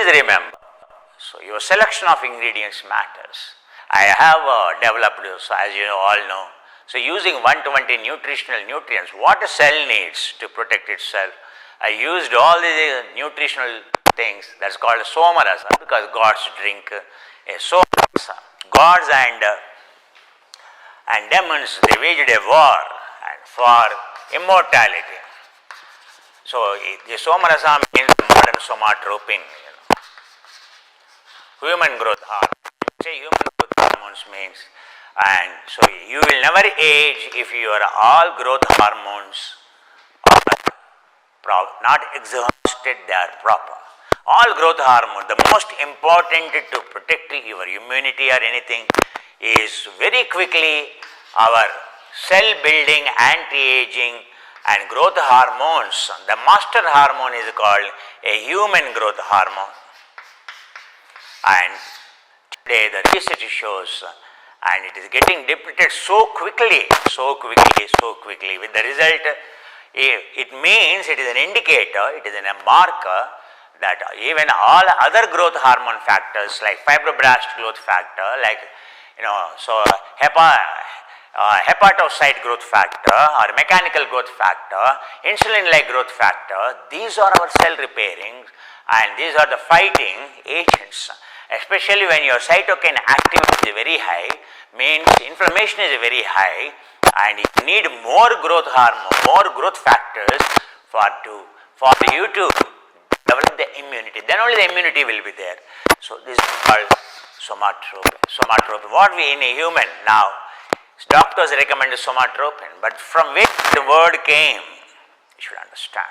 always remember, so your selection of ingredients matters. I have developed, so as you all know, so using 120 nutritional nutrients, what a cell needs to protect itself. I used all the nutritional things, that's called somarasa, because gods drink a somarasa. Gods and demons, they waged a war and for immortality. So the somarasa means modern somatropin, human growth hormone. Say human growth hormones means, and so you will never age if your all growth hormones are not exhausted, they are proper. All growth hormone, the most important to protect your immunity or anything is very quickly our cell building, anti-aging and growth hormones. The master hormone is called a human growth hormone. And today the research shows, and it is getting depleted so quickly, with the result, it means it is an indicator, it is a marker that even all other growth hormone factors like fibroblast growth factor, like hepatocyte growth factor or mechanical growth factor, insulin-like growth factor, these are our cell repairing and these are the fighting agents. Especially when your cytokine activity is very high, means inflammation is very high and you need more growth hormone, more growth factors for you to develop the immunity. Then only the immunity will be there. So this is called somatropin. What we in a human now, doctors recommend somatropin, but from where the word came, you should understand.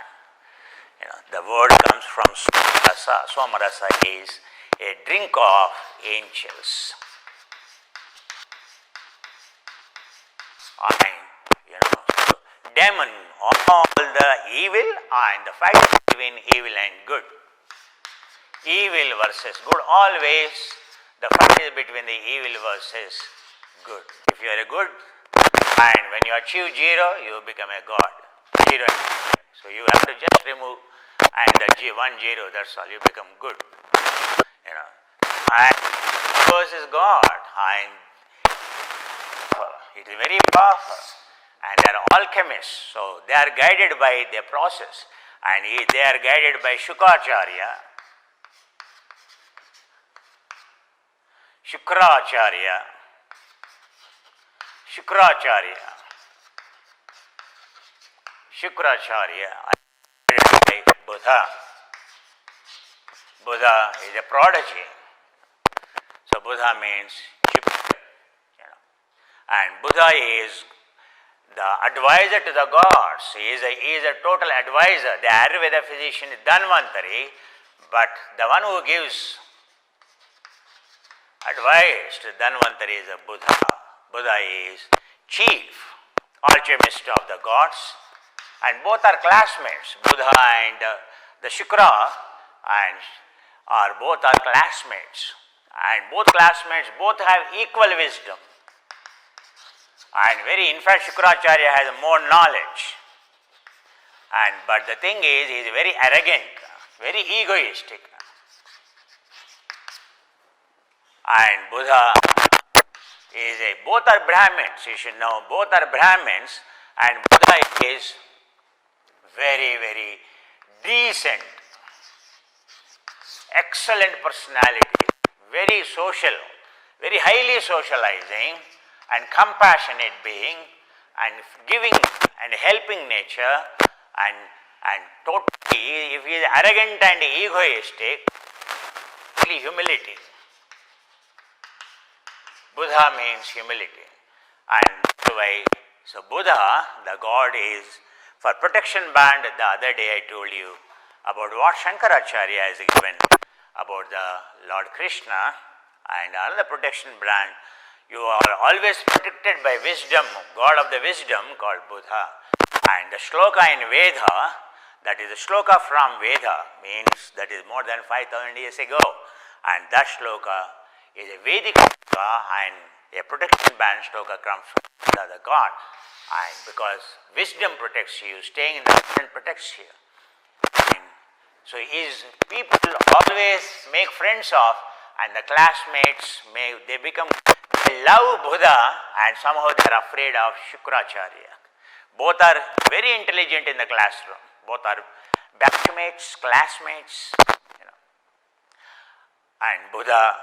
The word comes from somarasa. Somarasa is a drink of angels. And demon, all the evil and the fight between evil and good. Evil versus good, always the fight is between the evil versus good. If you are a good, and when you achieve zero, you become a god. Zero. So you have to just remove and the 1 0, that's all, you become good. And versus God, and it is very powerful. And they are alchemists, so they are guided by their process, and they are guided by Shukracharya. By Buddha. Buddha is a prodigy. So Buddha means Jupiter. And Buddha is the advisor to the gods. He is a total advisor. The Ayurveda physician is Dhanvantari, but the one who gives advice to Dhanvantari is a Buddha. Buddha is chief alchemist of the gods, and both are classmates. Buddha and the Shukra both are classmates, and both classmates both have equal wisdom. And in fact, Shukracharya has more knowledge. But the thing is, he is very arrogant, very egoistic. And Buddha both are Brahmins, you should know, both are Brahmins, and Buddha is very, very decent, excellent personality, very social, very highly socializing, and compassionate being, and giving and helping nature, and totally, if he is arrogant and egoistic, humility. Buddha means humility. And so Buddha, the God, is for protection band. The other day I told you about what Shankaracharya has given about the Lord Krishna, and another protection band. You are always protected by wisdom, God of the wisdom called Buddha. And the shloka in Veda, that is the shloka from Veda, means that is more than 5,000 years ago. And that shloka is a Vedic shloka, and a protection band shloka comes from Buddha, the God. And because wisdom protects you, staying in the present protects you. And So his people always make friends of, and the classmates they love Buddha, and somehow they are afraid of Shukracharya. Both are very intelligent in the classroom. Both are batchmates, classmates, and Buddha,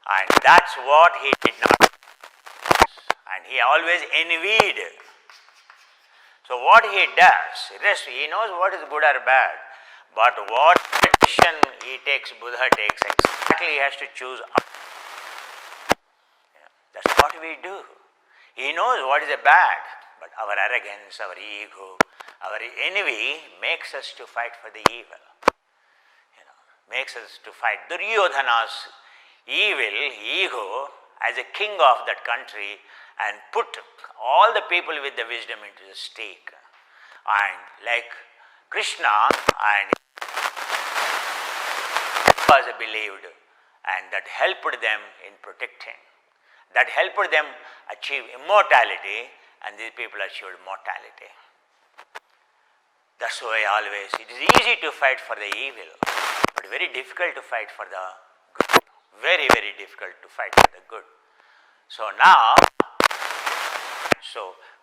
and that's what he did not. And he always envied. So what he does, he knows what is good or bad, but what decision he takes, Buddha takes, exactly he has to choose. That's what we do. He knows what is bad, but our arrogance, our ego, our envy makes us to fight for the evil. Makes us to fight. Duryodhana's evil ego as a king of that country and put all the people with the wisdom into the stake. And like Krishna and was believed, and that helped them in protecting. That helped them achieve immortality, and these people achieved mortality. That's why always it is easy to fight for the evil, but very difficult to fight for the good. Very, very difficult to fight for the good. So now,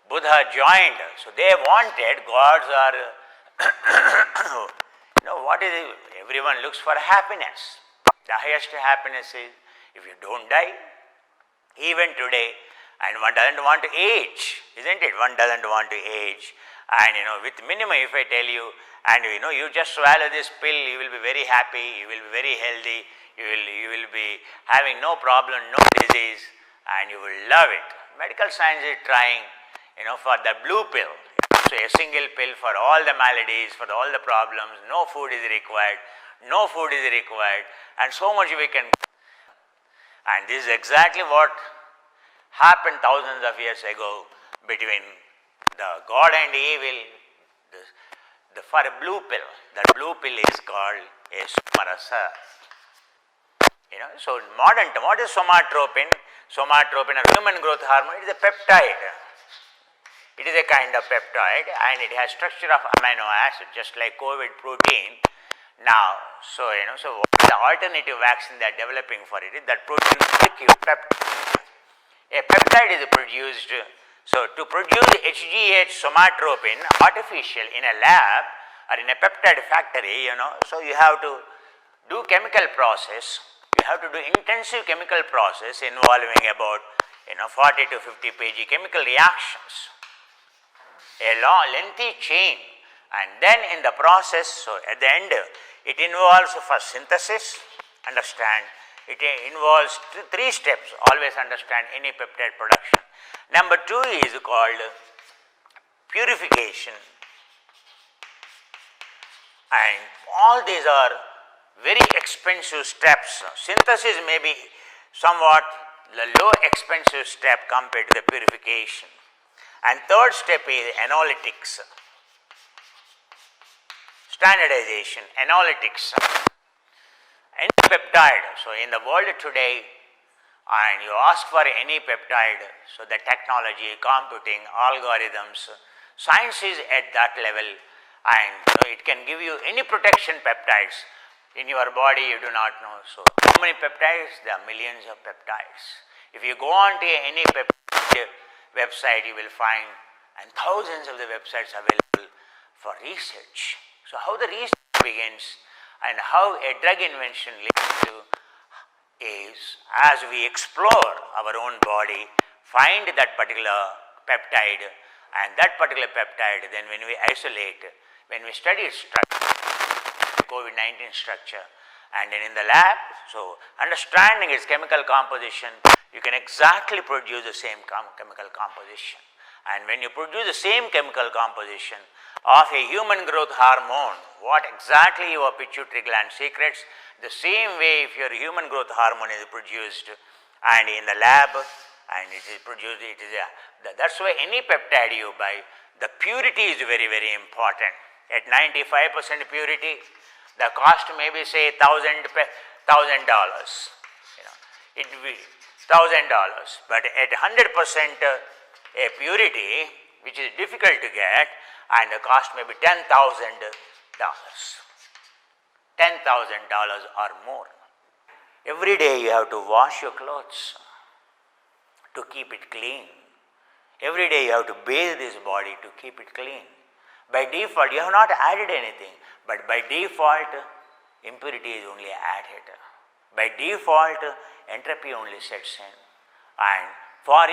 Buddha joined. So they wanted, gods are, what is it? Everyone looks for happiness. The highest happiness is if you don't die. Even today, and one doesn't want to age, isn't it? One doesn't want to age. And with minimum, if I tell you, and you just swallow this pill, you will be very happy, you will be very healthy, you will be having no problem, no disease, and you will love it. Medical science is trying, for the blue pill. So a single pill for all the maladies, for all the problems, no food is required, and so much we can. And this is exactly what happened thousands of years ago between the God and evil, for a blue pill. That blue pill is called a somarasa. So modern term, what is somatropin? Somatropin, a human growth hormone, it is a peptide. It is a kind of peptide, and it has structure of amino acid, just like COVID protein. Now, so what is the alternative vaccine they are developing for it is that protein molecule peptide. A peptide is produced. So to produce HGH somatropin artificial in a lab or in a peptide factory, so you have to do chemical process. You have to do intensive chemical process involving about 40 to 50 kg chemical reactions. A long lengthy chain, and then in the process, so at the end, it involves first synthesis, understand, it involves three steps, always understand any peptide production. Number 2 is called purification, and all these are very expensive steps. Synthesis may be somewhat the low expensive step compared to the purification. And third step is analytics. Standardization, analytics. Any peptide, so in the world today, and you ask for any peptide, so the technology, computing, algorithms, science is at that level, and it can give you any protection peptides in your body you do not know. So how many peptides? There are millions of peptides. If you go on to any peptide website, you will find, and thousands of the websites available for research. So how the research begins and how a drug invention leads to is as we explore our own body, find that particular peptide, and that particular peptide, then when we isolate, when we study its structure, COVID-19 structure, and then in the lab, so understanding its chemical composition, you can exactly produce the same chemical composition. And when you produce the same chemical composition of a human growth hormone, what exactly your pituitary gland secretes, the same way if your human growth hormone is produced and in the lab, and it is produced, that's why any peptide you buy, the purity is very, very important. At 95% purity, the cost may be say $1,000. It will be $1,000, but at 100% a purity, which is difficult to get, and the cost may be $10,000. $10,000 or more. Every day you have to wash your clothes to keep it clean. Every day you have to bathe this body to keep it clean. By default, you have not added anything, but by default, impurity is only added. By default, entropy only sets in. And for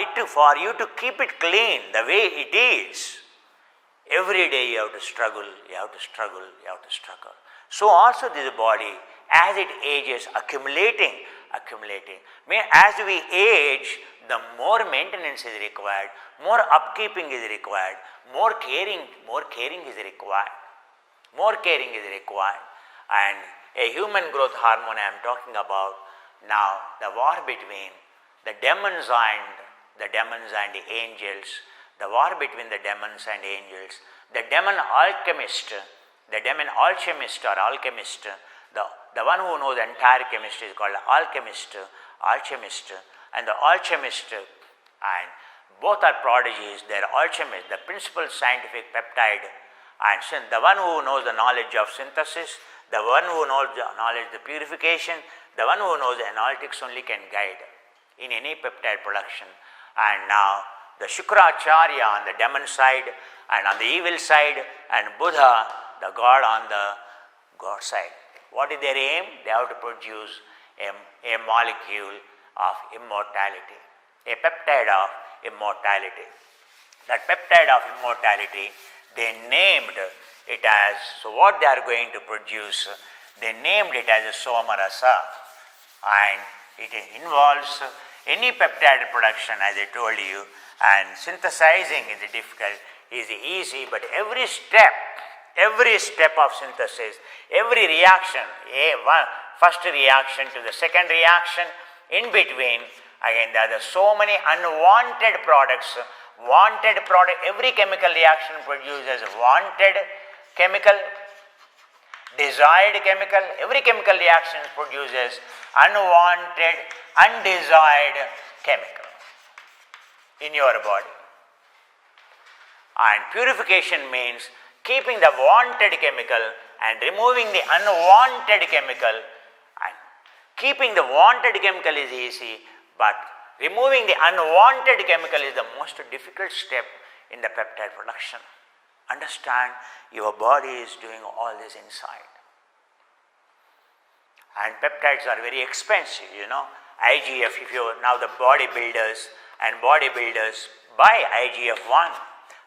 you to keep it clean the way it is, every day you have to struggle, you have to struggle, you have to struggle. So also this body, as it ages, accumulating. As we age, the more maintenance is required, more upkeeping is required, more caring is required. And a human growth hormone I am talking about now, the war between the demons and the angels, the war between the demons and angels, the demon alchemist, the one who knows the entire chemistry is called alchemist, and the alchemist, and both are prodigies. They are alchemists, the principal scientific peptide, and the one who knows the knowledge of synthesis, the one who knows the knowledge of the purification, the one who knows the analytics only can guide in any peptide production. And now the Shukracharya on the demon side and on the evil side, and Buddha, the God on the God side. What is their aim? They have to produce a molecule of immortality, a peptide of immortality. That peptide of immortality, they named it as, so what they are going to produce, they named it as a Somarasa, and it involves any peptide production, as I told you, and synthesizing is difficult, is easy, but every step of synthesis, every reaction, first reaction to the second reaction, in between, again there are so many unwanted products, every chemical reaction produces wanted chemical, desired chemical, every chemical reaction produces unwanted, undesired chemical in your body. And purification means keeping the wanted chemical and removing the unwanted chemical. And keeping the wanted chemical is easy, but removing the unwanted chemical is the most difficult step in the peptide production. Understand, your body is doing all this inside. And peptides are very expensive, IGF, now the bodybuilders buy IGF-1,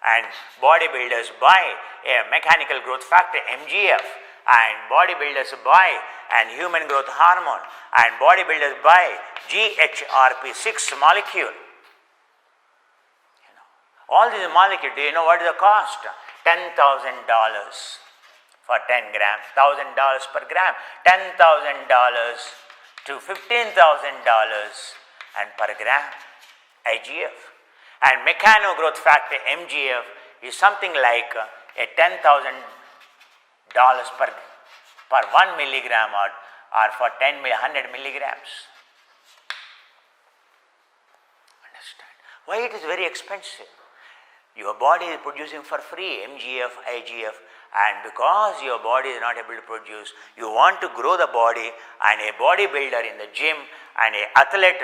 and bodybuilders buy a mechanical growth factor, MGF, and bodybuilders buy an human growth hormone, and bodybuilders buy GHRP6 molecule. All these molecules, do you know what is the cost? $10,000 for 10 grams, $1,000 per gram, $10,000 to $15,000 and per gram IGF. And mechano growth factor MGF is something like a $10,000 per 1 milligram or for 100 milligrams. Understand? Why it is very expensive? Your body is producing for free MGF, IGF, and because your body is not able to produce, you want to grow the body, and a bodybuilder in the gym and an athlete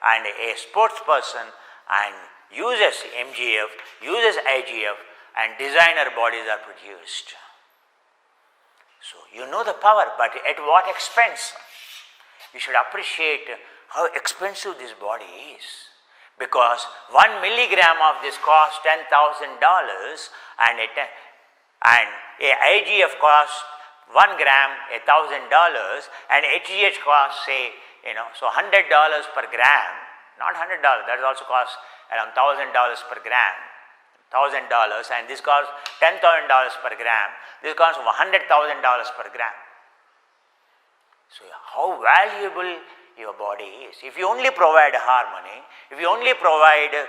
and a sports person and uses MGF, uses IGF, and designer bodies are produced. So you know the power, but at what expense? You should appreciate how expensive this body is. Because 1 milligram of this costs $10,000 and a IGF costs 1 gram $1,000 and HGH costs so $100 per gram, not $100, that also costs around $1,000 per gram, $1,000, and this costs $10,000 per gram, this costs $100,000 per gram. So how valuable your body is. If you only provide harmony, if you only provide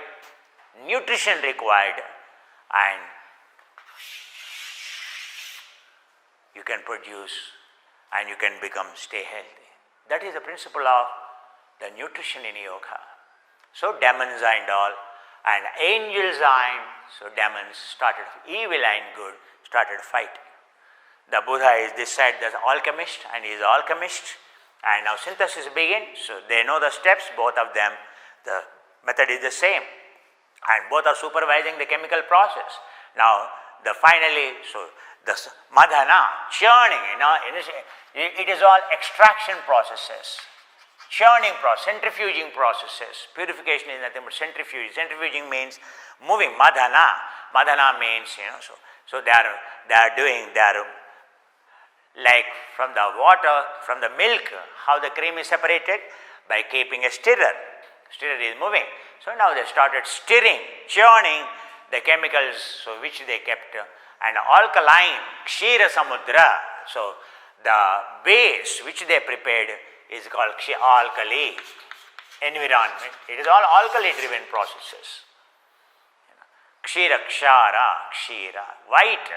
nutrition required, and you can produce and you can stay healthy. That is the principle of the nutrition in yoga. So demons and all, and angels and, so demons started, evil and good started fighting. The Buddha is this side, the alchemist, and he is alchemist. And now synthesis begins. So they know the steps, both of them. The method is the same. And both are supervising the chemical process. Now, the madhana, churning, it is all extraction processes, churning process, centrifuging processes. Purification is nothing but centrifuging. Centrifuging means moving. Madhana means, so they are like from the water, from the milk, how the cream is separated? By keeping a stirrer. Stirrer is moving. So now they started stirring, churning the chemicals, so which they kept, and alkaline, kshira samudra. So the base which they prepared is called alkali environment. It is all alkali driven processes. Kshira, white.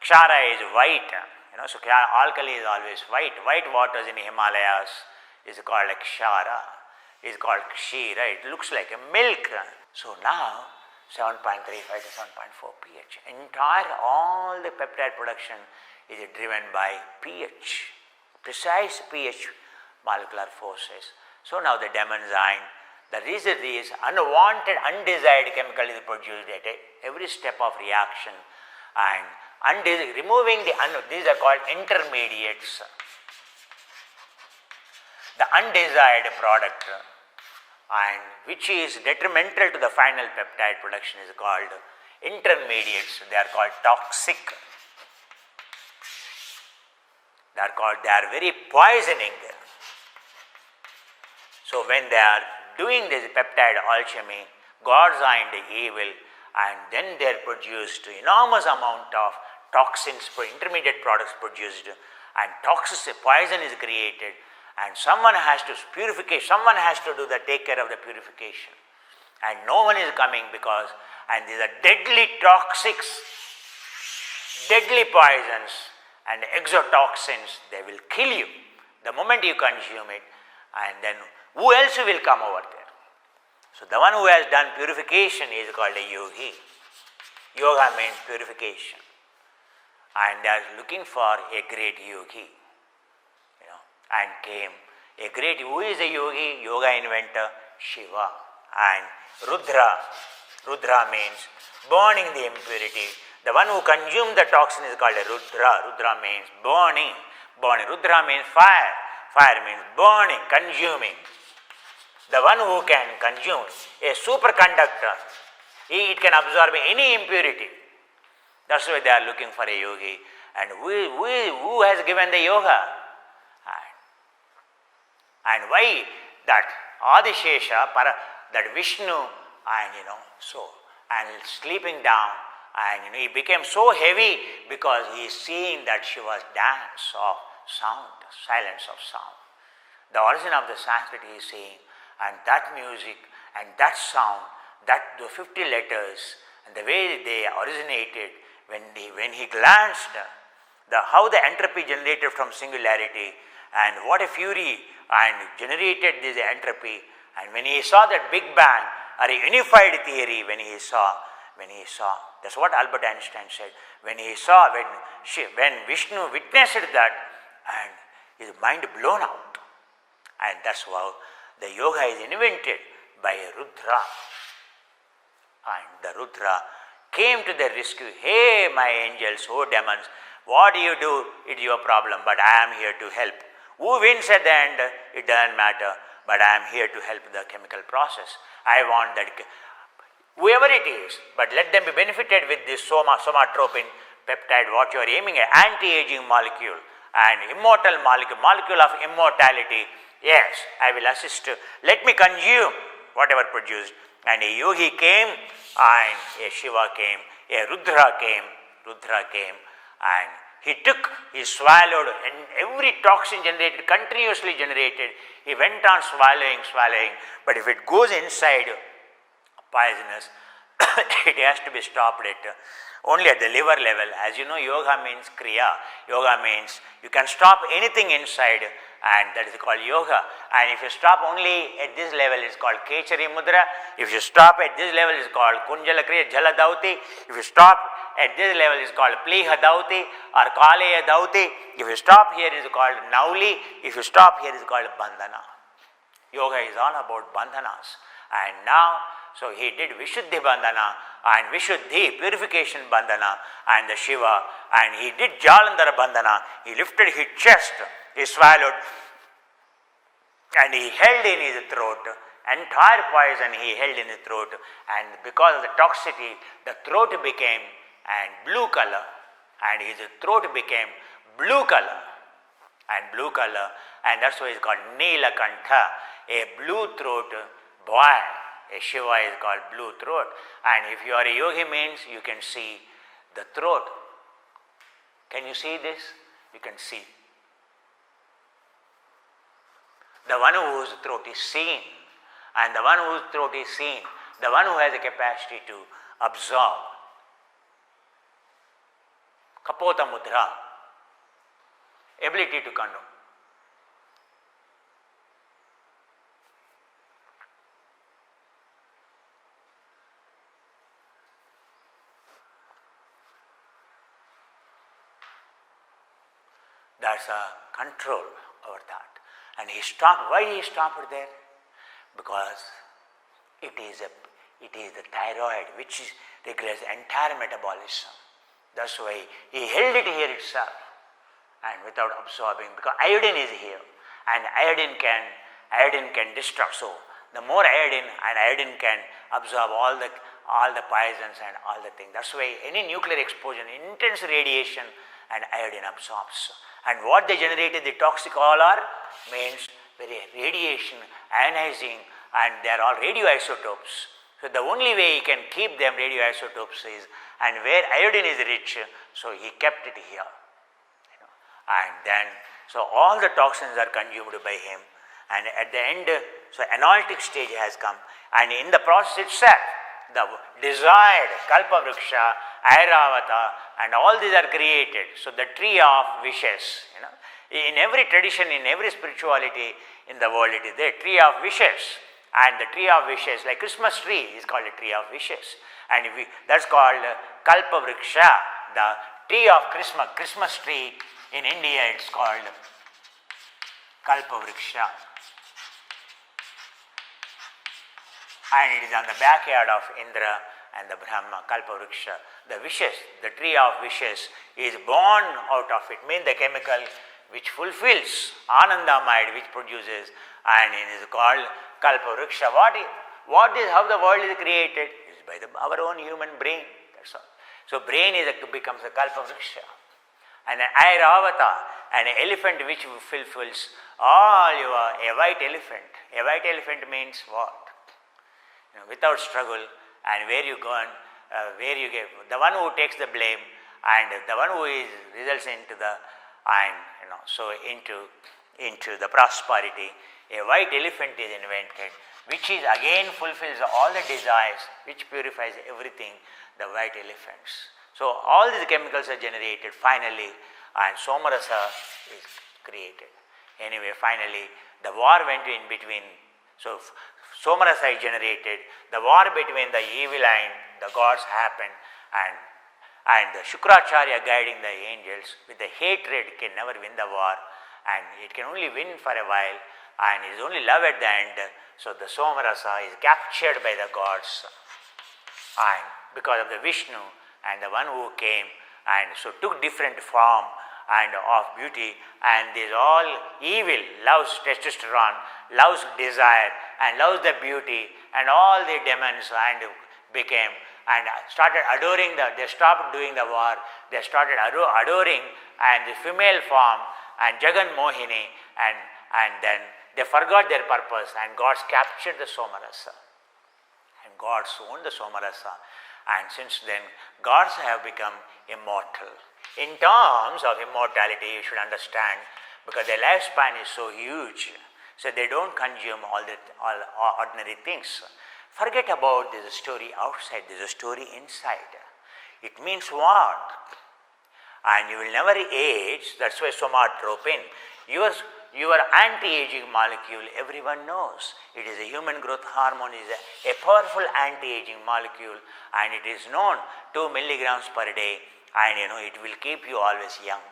Kshara is white. So alkali is always white. White waters in the Himalayas is called like kshara, is called kshira. It looks like a milk. So now 7.35 to 7.4 pH. All the peptide production is driven by pH, precise pH molecular forces. So now the demonzyme, the result is unwanted, undesired chemical is produced at every step of reaction, and removing these are called intermediates. The undesired product, and which is detrimental to the final peptide production, is called intermediates. They are called toxic. They are very poisoning. So when they are doing this peptide alchemy, gods and evil, and then they are produced enormous amount of toxins, intermediate products produced, and toxic poison is created, and someone has to purify, someone has to take care of the purification, and no one is coming because, and these are deadly toxics, deadly poisons and exotoxins, they will kill you the moment you consume it, and then who else will come over there? So the one who has done purification is called a yogi. Yoga means purification, and they are looking for a great yogi. And came a great, who is a yogi? Yoga inventor, Shiva. And Rudra means burning the impurity. The one who consumes the toxin is called a Rudra. Rudra means burning. Rudra means fire. Fire means burning, consuming. The one who can consume, a superconductor, it can absorb any impurity. That's why they are looking for a yogi. And who has given the yoga? And why that Adishesha, that Vishnu, and sleeping down, and he became so heavy because he is seeing that Shiva's dance of sound, silence of sound. The origin of the Sanskrit he is seeing, and that music and that sound, that the 50 letters, and the way they originated when he glanced, how the entropy generated from singularity, and what a fury and generated this entropy. And when he saw that Big Bang or a unified theory, when he saw, that's what Albert Einstein said, when Vishnu witnessed that, and his mind blown out. And that's how the yoga is invented by Rudra. And the Rudra came to the rescue. Hey, my angels, oh demons, what you do, it's your problem, but I am here to help. Who wins at the end, it doesn't matter, but I am here to help the chemical process. I want that, whoever it is, but let them be benefited with this somatropin peptide, what you are aiming at, anti-aging molecule and immortal molecule of immortality. Yes, I will assist, let me consume whatever produced. And a yogi came, and a Shiva came, a Rudra came, and he swallowed, and every toxin generated, continuously generated, he went on swallowing, but if it goes inside, poisonous, it has to be stopped only at the liver level. As you know, yoga means kriya. Yoga means you can stop anything inside, and that is called yoga. And if you stop only at this level, it's called Kechari Mudra. If you stop at this level, it's called Kunjala Kriya, Jaladauti. If you stop at this level is called Pliha Dauti or Kaleya Dauti. If you stop here, it is called Nauli. If you stop here, it is called Bandhana. Yoga is all about bandhanas. And now, so he did Vishuddhi Bandhana and Vishuddhi, purification Bandhana, and the Shiva, and he did Jalandhara Bandhana. He lifted his chest, he swallowed, and he held in his throat. Entire poison he held in his throat, and because of the toxicity, the throat became and blue color, and his throat became blue color, and that's why it's called Neelakantha, a blue throat boy. A Shiva is called blue throat, and if you are a yogi means you can see the throat. Can you see this? You can see. The one whose throat is seen, and the one whose throat is seen, the one who has the capacity to absorb. Kapota Mudra, ability to control. That's a control over that. And he stopped. Why he stopped there? Because it is the thyroid which regulates entire metabolism. That's why he held it here itself and without absorbing, because iodine is here, and iodine can destruct. So the more iodine, and iodine can absorb all the poisons and all the things. That's why any nuclear explosion, intense radiation, and iodine absorbs. And what they generated, the toxic all are, means very radiation, ionizing, and they are all radioisotopes. So the only way he can keep them radioisotopes is, and where iodine is rich, so he kept it here. And then, so all the toxins are consumed by him, and at the end, so analytic stage has come, and in the process itself, the desired Kalpavriksha, Airavata, and all these are created. So the tree of wishes, in every tradition, in every spirituality in the world, it is there, tree of wishes. And the tree of wishes, like Christmas tree is called a tree of wishes. And that's called Kalpavriksha, the tree of Christmas tree. In India, it's called Kalpavriksha. And it is on the backyard of Indra and the Brahma, Kalpavriksha. The wishes, the tree of wishes is born out of it, means the chemical which fulfills, Anandamide which produces, and it is called Kalpavriksha. What is how the world is created? It is by our own human brain, that's all. So brain becomes a Kalpavriksha. And an Airavata, an elephant which fulfills all a white elephant. A white elephant means what? Without struggle, and where you go and where you get the one who takes the blame, and the one who results into the into the prosperity. A white elephant is invented, which is again fulfills all the desires, which purifies everything. The white elephants. So all these chemicals are generated finally, and Somarasa is created. Anyway, finally the war went in between. So Somarasa is generated, the war between the evil and the gods happened, and the Shukracharya guiding the angels with the hatred can never win the war, and it can only win for a while, and it is only love at the end. So the Somarasa is captured by the gods, and because of the Vishnu and the one who came and so took different form and of beauty, and this all evil loves testosterone, loves desire, and loves the beauty, and all the demons and became and started adoring they stopped doing the war, they started adoring and the female form and Jagan Mohini, and then they forgot their purpose, and gods captured the Somarasa, and gods owned the Somarasa, and since then gods have become immortal. In terms of immortality, you should understand, because their lifespan is so huge, so they don't consume all ordinary things. Forget about this story outside, there is a story inside. It means what? And you will never age, that's why somatropin. your anti-aging molecule, everyone knows. It is a human growth hormone, is a powerful anti-aging molecule, and it is known 2 milligrams per day, and it will keep you always young.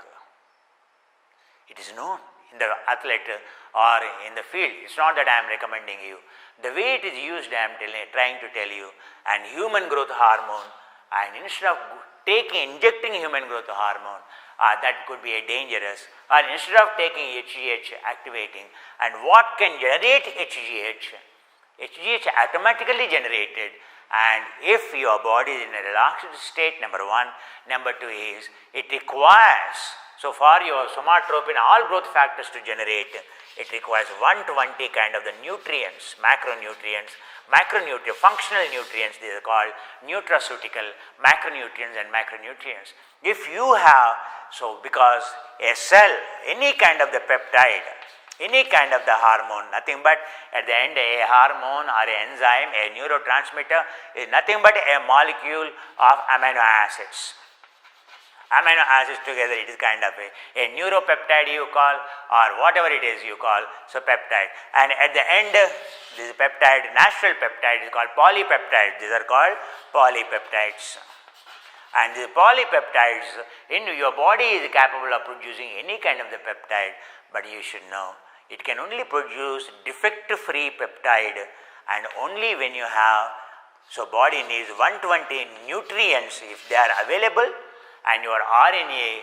It is known in the athlete or in the field. It's not that I am recommending you. The way it is used, I am trying to tell you. And human growth hormone, and instead of injecting human growth hormone, that could be a dangerous, or instead of taking HGH activating, and what can generate HGH? HGH automatically generated, and if your body is in a relaxed state, number one. Number two is, it requires, so for your somatotropin, all growth factors to generate, it requires 120 kind of the nutrients, macronutrients, functional nutrients, these are called nutraceutical, macronutrients and macronutrients. If you have, so because a cell, any kind of the peptide, any kind of the hormone, nothing but at the end a hormone or an enzyme, a neurotransmitter is nothing but a molecule of amino acids. Amino acids together, it is kind of a neuropeptide you call, or whatever it is you call, so peptide. And at the end, this peptide, natural peptide is called polypeptides. These are called polypeptides. And the polypeptides, in your body is capable of producing any kind of the peptide, but you should know, it can only produce defect-free peptide, and only when you have, so body needs 120 nutrients if they are available, and your RNA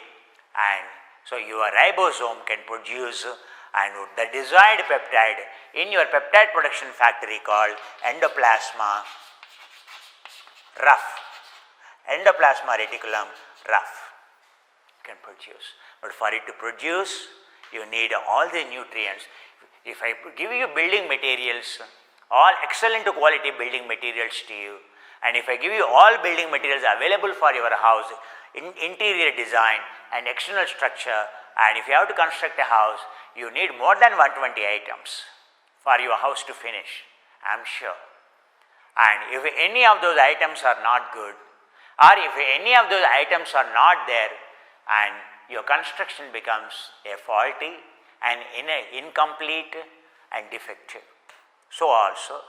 and so your ribosome can produce, and the desired peptide in your peptide production factory called endoplasma reticulum rough can produce. But for it to produce, you need all the nutrients. If I give you building materials, all excellent quality building materials to you, and if I give you all building materials available for your house, interior design and external structure, and if you have to construct a house, you need more than 120 items for your house to finish, I am sure. And if any of those items are not good, or if any of those items are not there, and your construction becomes a faulty and incomplete and defective. So also,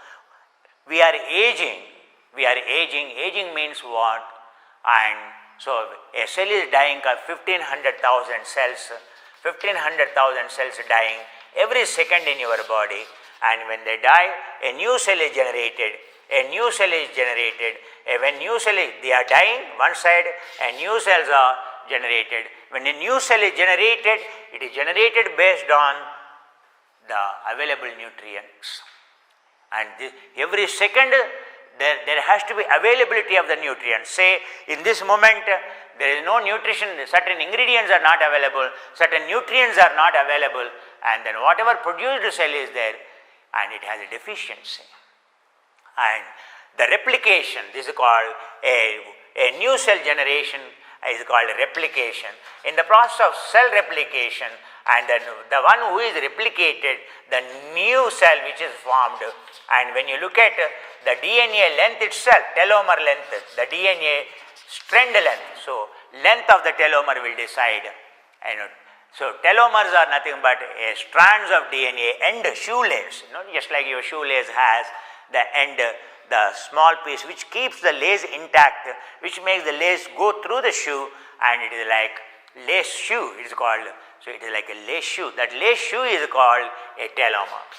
we are aging. Aging means what? And so a cell is dying of 1500,000 cells, 1500,000 cells dying every second in your body, and when they die, a new cell is generated. When new cell is, they are dying one side, and new cells are generated. When a new cell is generated, it is generated based on the available nutrients. And every second there has to be availability of the nutrients. Say in this moment there is no nutrition, certain ingredients are not available, certain nutrients are not available, and then whatever produced cell is there, and it has a deficiency. And the replication, this is called a new cell generation, is called replication. In the process of cell replication, and then the one who is replicated, the new cell which is formed, and when you look at the DNA length itself, telomere length, the DNA strand length, so length of the telomere will decide. So telomeres are nothing but strands of DNA and shoelace, just like your shoelace has the end, the small piece which keeps the lace intact, which makes the lace go through the shoe, and it is like lace shoe, it is called. So it is like a lace shoe. That lace shoe is called a telomere.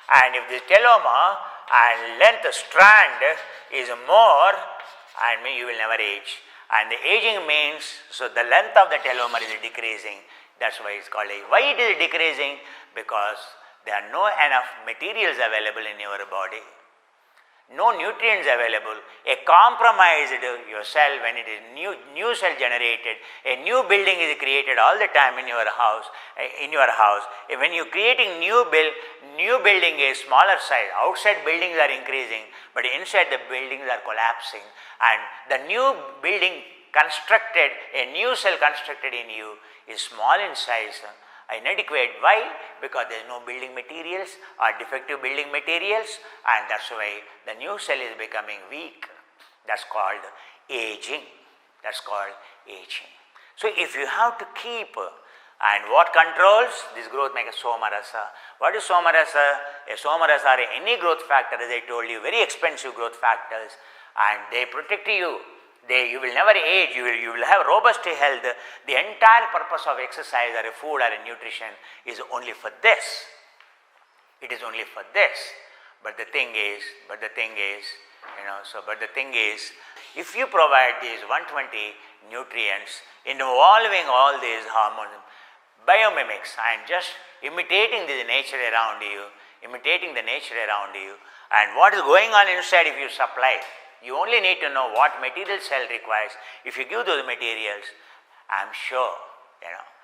And if the telomere and length strand is more, and you will never age. And the aging means, so the length of the telomere is decreasing. That's why it's called why it is decreasing? Because there are no enough materials available in your body. No nutrients available, a compromised your cell when it is new cell generated, a new building is created all the time in your house. When you are creating new building is smaller size, outside buildings are increasing, but inside the buildings are collapsing, and the new building constructed, a new cell constructed in you is small in size, inadequate. Why? Because there is no building materials or defective building materials, and that's why the new cell is becoming weak. That's called aging. So if you have to keep And what controls this growth make a Somarasa? What is Somarasa? A Somarasa are any growth factor, as I told you, very expensive growth factors, and they protect you. You will never age, you will have robust health. The entire purpose of exercise or a food or a nutrition is only for this. It is only for this. But the thing is, if you provide these 120 nutrients involving all these hormones, biomimics, and just imitating the nature around you, and what is going on inside if you supply. You only need to know what material cell requires. If you give those materials, I am sure,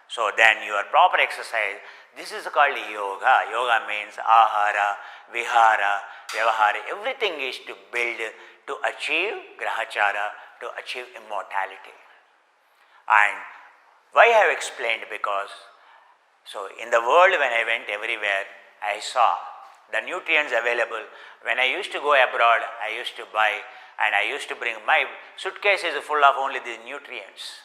So then your proper exercise, this is called yoga. Yoga means ahara, vihara, vyavahara. Everything is to build, to achieve grahachara, to achieve immortality. And why I have explained, because so in the world when I went everywhere, I saw the nutrients available. When I used to go abroad, I used to buy, and I used to bring, my suitcase is full of only these nutrients.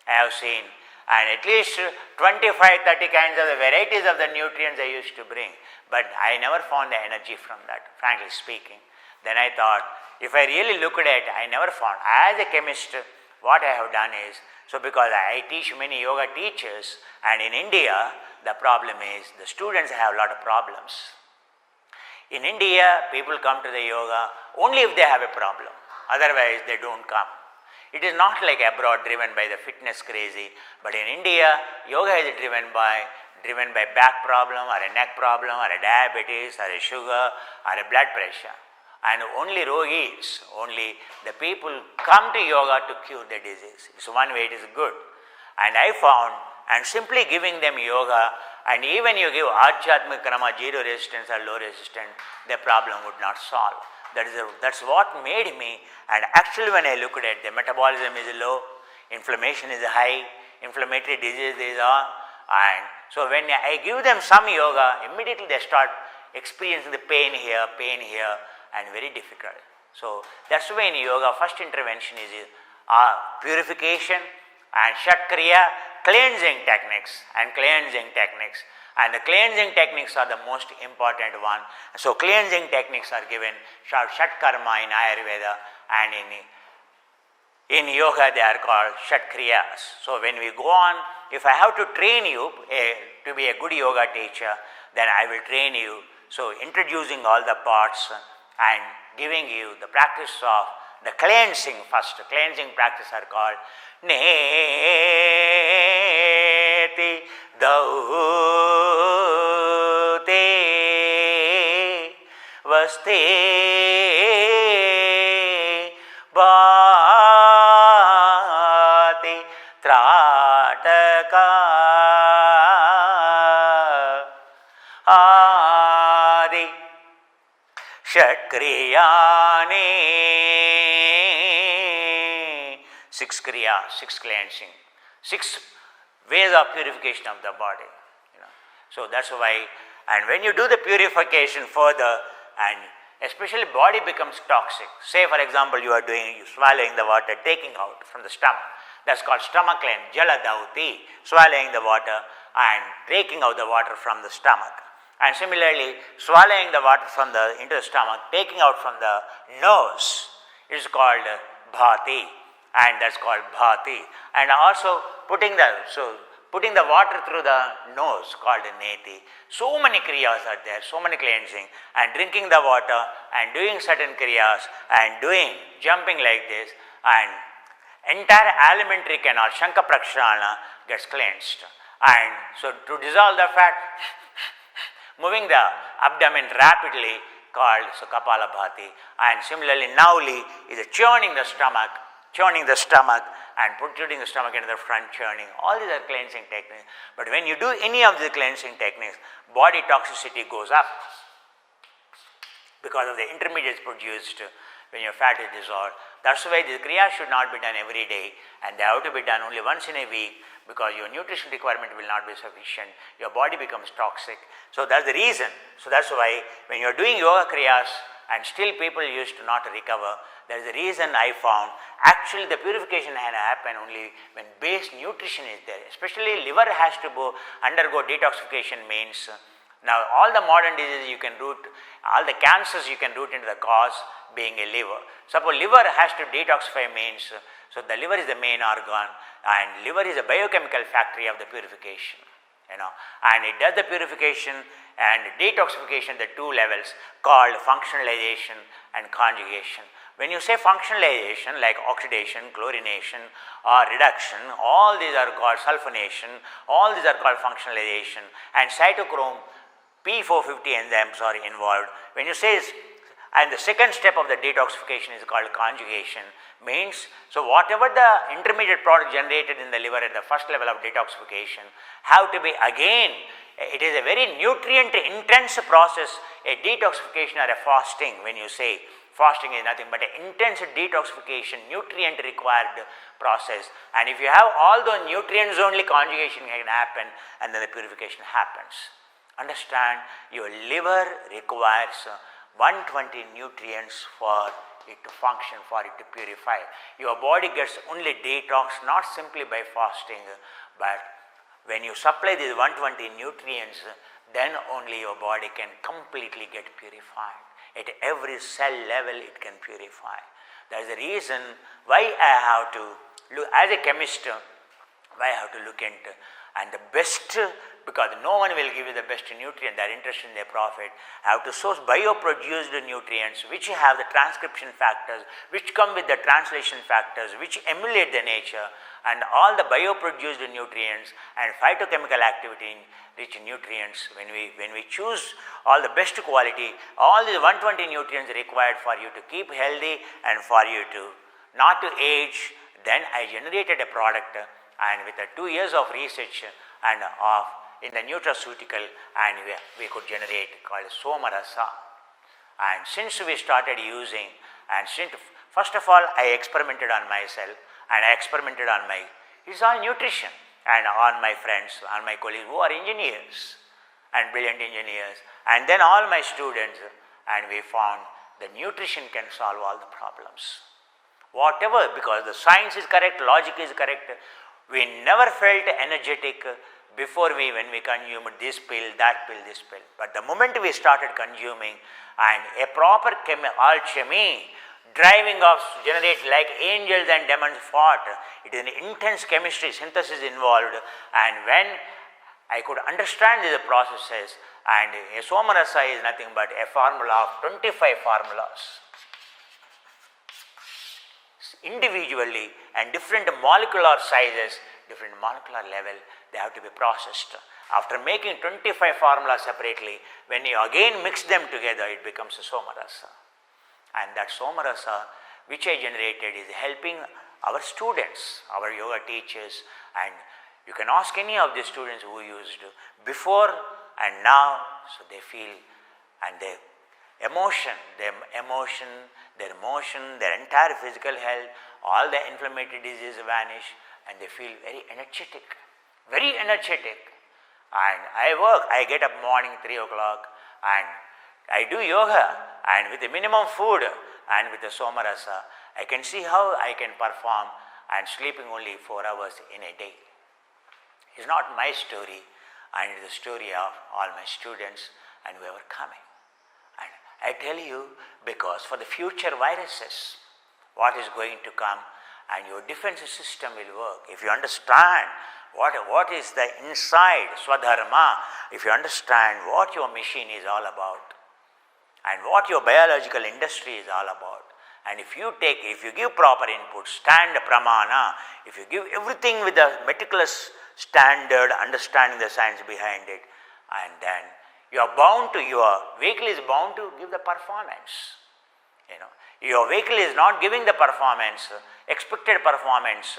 I have seen, and at least 25-30 kinds of the varieties of the nutrients I used to bring, but I never found the energy from that, frankly speaking. Then I thought, if I really looked at it, I never found. As a chemist, what I have done is, so because I teach many yoga teachers, and in India, the problem is the students have a lot of problems. In India, people come to the yoga only if they have a problem, otherwise they don't come. It is not like abroad driven by the fitness crazy, but in India, yoga is driven by back problem or a neck problem or a diabetes or a sugar or a blood pressure. And only yogis, only the people come to yoga to cure the disease. It's one way it is good. And I found, and simply giving them yoga, and even you give Adhyatmika Krama, zero resistance or low resistance, the problem would not solve. That's what made me, and actually when I looked at it, the metabolism is low, inflammation is high, inflammatory disease is on, and so when I give them some yoga, immediately they start experiencing the pain here, and very difficult. So that's why in yoga, first intervention is purification and Shatkriya, cleansing techniques, and the cleansing techniques are the most important one. So cleansing techniques are given Shatkarma in Ayurveda, and in yoga they are called Shatkriyas. So when we go on, if I have to train you to be a good yoga teacher, then I will train you. So introducing all the parts and giving you the practice of the cleansing first. The cleansing practice are called Neti Daute Vaste Bhati Trataka Adi Shakriyane. Six kriya, six cleansing, six ways of purification of the body. So that's why, and when you do the purification further, and especially body becomes toxic. Say for example, you swallowing the water, taking out from the stomach. That's called stomach cleanse, jaladauti, swallowing the water and taking out the water from the stomach. And similarly, swallowing the water into the stomach, taking out from the nose is called bhati, and that's called bhati. And also putting the water through the nose called neti. So many kriyas are there, so many cleansing, and drinking the water and doing certain kriyas and jumping like this, and entire alimentary canal, Shanka Prakshana, gets cleansed. And so to dissolve the fat, moving the abdomen rapidly, called Kapala Bhati. And similarly, Nauli is churning the stomach and putting the stomach into the front, churning. All these are cleansing techniques. But when you do any of the cleansing techniques, body toxicity goes up because of the intermediates produced when your fat is dissolved. That's why the kriya should not be done every day, and they have to be done only once in a week, because your nutrition requirement will not be sufficient. Your body becomes toxic. So that's the reason. So that's why when you are doing yoga kriyas and still people used to not recover. That is the reason I found actually the purification can happen only when base nutrition is there, especially liver has to undergo detoxification. Means now all the modern diseases you can root, all the cancers you can root into the cause being a liver. Suppose liver has to detoxify means, so the liver is the main organ and liver is a biochemical factory of the purification. And it does the purification and detoxification, the two levels called functionalization and conjugation. When you say functionalization like oxidation, chlorination or reduction, all these are called sulfonation, all these are called functionalization, and cytochrome P450 enzymes are involved. When you say, and the second step of the detoxification is called conjugation, means so whatever the intermediate product generated in the liver at the first level of detoxification have to be again, it is a very nutrient intense process, a detoxification or a fasting. When you say fasting is nothing but an intense detoxification, nutrient required process, and if you have all those nutrients only conjugation can happen and then the purification happens. Understand, your liver requires 120 nutrients for it to function, for it to purify. Your body gets only detox not simply by fasting, but when you supply these 120 nutrients, then only your body can completely get purified. At every cell level it can purify. That is the reason why I have to look, as a chemist, why I have to look into and the best, because no one will give you the best nutrient, they are interested in their profit. I have to source bioproduced nutrients which have the transcription factors, which come with the translation factors, which emulate the nature, and all the bioproduced nutrients and phytochemical activity rich nutrients. When we choose all the best quality, all these 120 nutrients required for you to keep healthy and for you to not to age, then I generated a product, and with the 2 years of research and of in the nutraceutical, and we could generate called Somarasa. And since we started using, and since first of all I experimented on myself and I experimented on it's all nutrition, and on my friends, on my colleagues who are engineers and brilliant engineers, and then all my students, and we found the nutrition can solve all the problems. Whatever, because the science is correct, logic is correct. We never felt energetic before when we consumed this pill, that pill, this pill. But the moment we started consuming and a proper alchemy, driving of generates like angels and demons fought, it is an intense chemistry synthesis involved, and when I could understand these processes, and a Somarasa is nothing but a formula of 25 formulas. Individually and different molecular sizes, different molecular level, they have to be processed. After making 25 formulas separately, when you again mix them together, it becomes a Somarasa. And that Somarasa which I generated is helping our students, our yoga teachers, and you can ask any of the students who used before and now, so they feel, and their emotion, their motion, their entire physical health, all the inflammatory diseases vanish, and they feel very energetic, very energetic. And I get up morning 3 o'clock and I do yoga, and with the minimum food and with the Somarasa, I can see how I can perform, and sleeping only 4 hours in a day. It's not my story, and it is the story of all my students and whoever coming. And I tell you, because for the future viruses, what is going to come, and your defense system will work. If you understand what is the inside Swadharma, if you understand what your machine is all about, and what your biological industry is all about, and if you give proper input, stand pramana, if you give everything with a meticulous standard, understanding the science behind it, and then your vehicle is bound to give the performance. Your vehicle is not giving the performance, expected performance,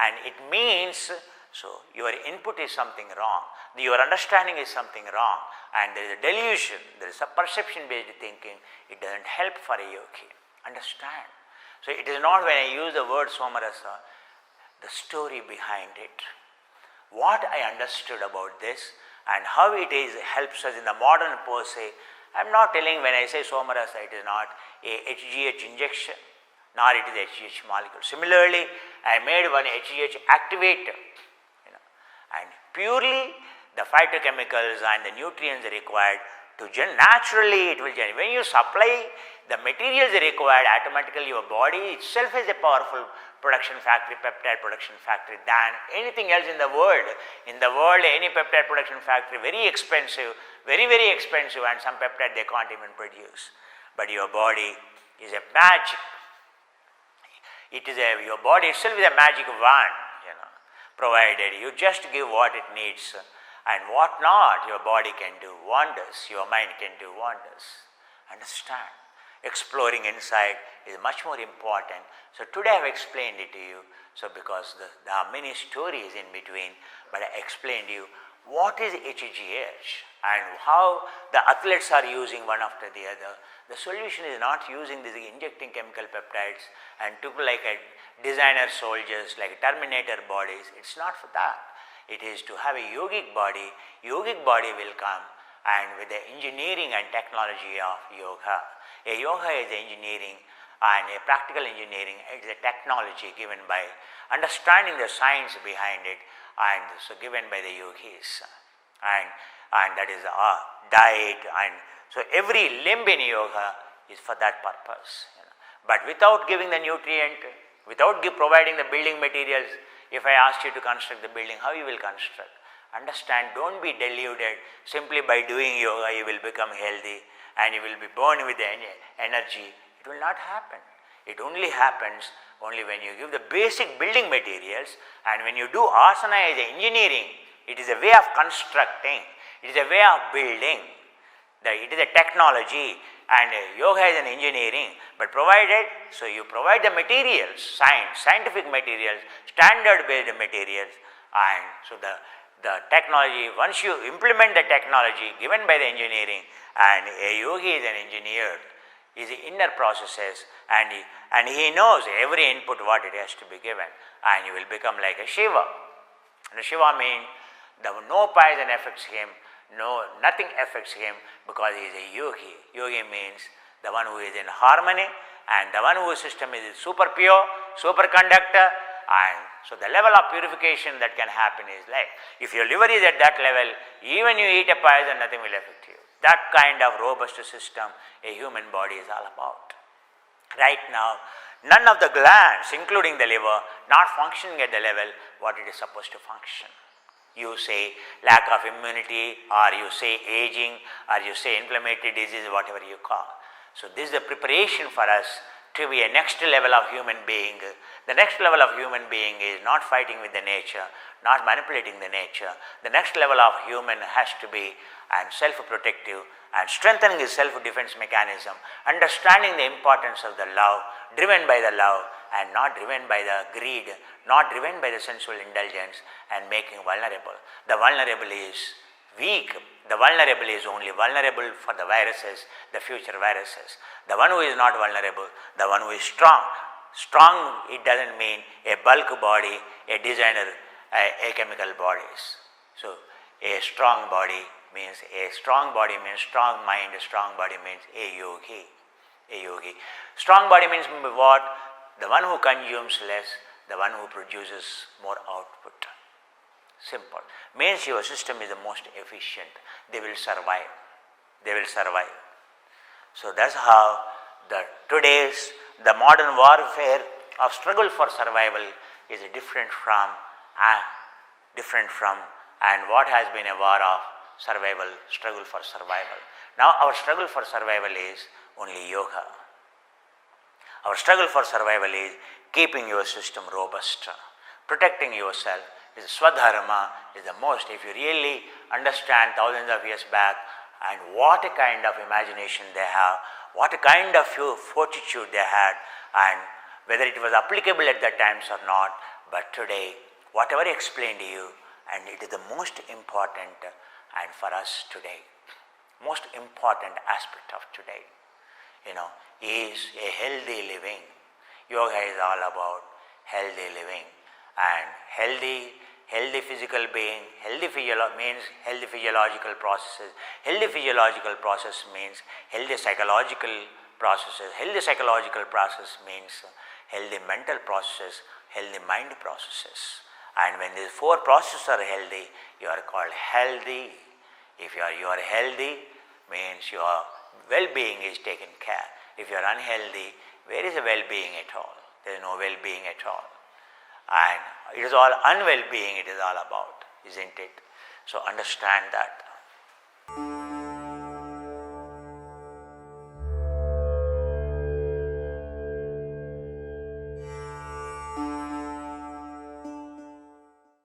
and it means, so your input is something wrong, your understanding is something wrong, and there is a delusion, there is a perception based thinking, it doesn't help for a yogi. Understand? So it is not when I use the word Somarasa, the story behind it. What I understood about this and how it helps us in the modern pose I am not telling when I say Somarasa it is not a HGH injection, nor it is a HGH molecule. Similarly, I made one HGH activator, and purely the phytochemicals and the nutrients required to naturally it will generate. When you supply the materials required, automatically your body itself is a powerful production factory, peptide production factory than anything else in the world. In the world, any peptide production factory, very expensive, very expensive, and some peptide they can't even produce. But your body is a magic. Your body itself is a magic wand, provided you just give what it needs. And what not, your body can do wonders, your mind can do wonders. Understand? Exploring inside is much more important. So today I have explained it to you. So because there are many stories in between, but I explained to you what is HGH and how the athletes are using one after the other. The solution is not using these injecting chemical peptides and took like a designer soldiers, like Terminator bodies. It's not for that. It is to have a yogic body. Yogic body will come, and with the engineering and technology of yoga. A yoga is engineering, and a practical engineering is a technology given by understanding the science behind it, and so given by the yogis. And that is our diet, and so every limb in yoga is for that purpose. But without giving the nutrient, without providing the building materials, if I ask you to construct the building, how you will construct? Understand, don't be deluded. Simply by doing yoga, you will become healthy and you will be born with the energy. It will not happen. It only happens only when you give the basic building materials, and when you do asana as engineering, it is a way of constructing, it is a way of building. It is a technology, and yoga is an engineering, but provided, so you provide the materials, scientific materials, standard based materials, and so the technology, once you implement the technology given by the engineering, and a yogi is an engineer, is the inner processes, and he knows every input what it has to be given, and you will become like a Shiva. And a Shiva means no poison affects him, nothing affects him, because he is a yogi. Yogi means the one who is in harmony, and the one whose system is super pure, superconductor, and so the level of purification that can happen is like, if your liver is at that level, even you eat a poison, nothing will affect you. That kind of robust system a human body is all about. Right now, none of the glands, including the liver, not functioning at the level what it is supposed to function. You say lack of immunity, or you say aging, or you say inflammatory disease, whatever you call. So this is the preparation for us to be a next level of human being. The next level of human being is not fighting with the nature, not manipulating the nature. The next level of human has to be self-protective and strengthening his self-defense mechanism, understanding the importance of the love, driven by the love and not driven by the greed, not driven by the sensual indulgence, and making vulnerable. The vulnerable is weak. The vulnerable is only vulnerable for the viruses, the future viruses. The one who is not vulnerable, the one who is strong. Strong, it doesn't mean a bulk body, a designer, a chemical bodies. So a strong body means strong mind, a strong body means a yogi. A yogi. Strong body means what? The one who consumes less, the one who produces more output. Simple. Means your system is the most efficient. They will survive. They will survive. So that's how the modern warfare of struggle for survival is different from and what has been a war of survival, struggle for survival. Now our struggle for survival is only yoga. Our struggle for survival is keeping your system robust, protecting yourself. Is Swadharma is the most. If you really understand thousands of years back and what a kind of imagination they have, what a kind of fortitude they had, and whether it was applicable at that times or not, but today, whatever I explained to you, and it is the most important and for us today, most important aspect of today, is a healthy living. Yoga is all about healthy living, and healthy healthy physical being, means healthy physiological processes. Healthy physiological process means healthy psychological processes. Healthy psychological process means healthy mental processes, healthy mind processes. And when these four processes are healthy, you are called healthy. If you are healthy, means your well-being is taken care. If you are unhealthy, where is the well-being at all? There is no well-being at all. And it is all unwell-being it is all about, isn't it? So understand that.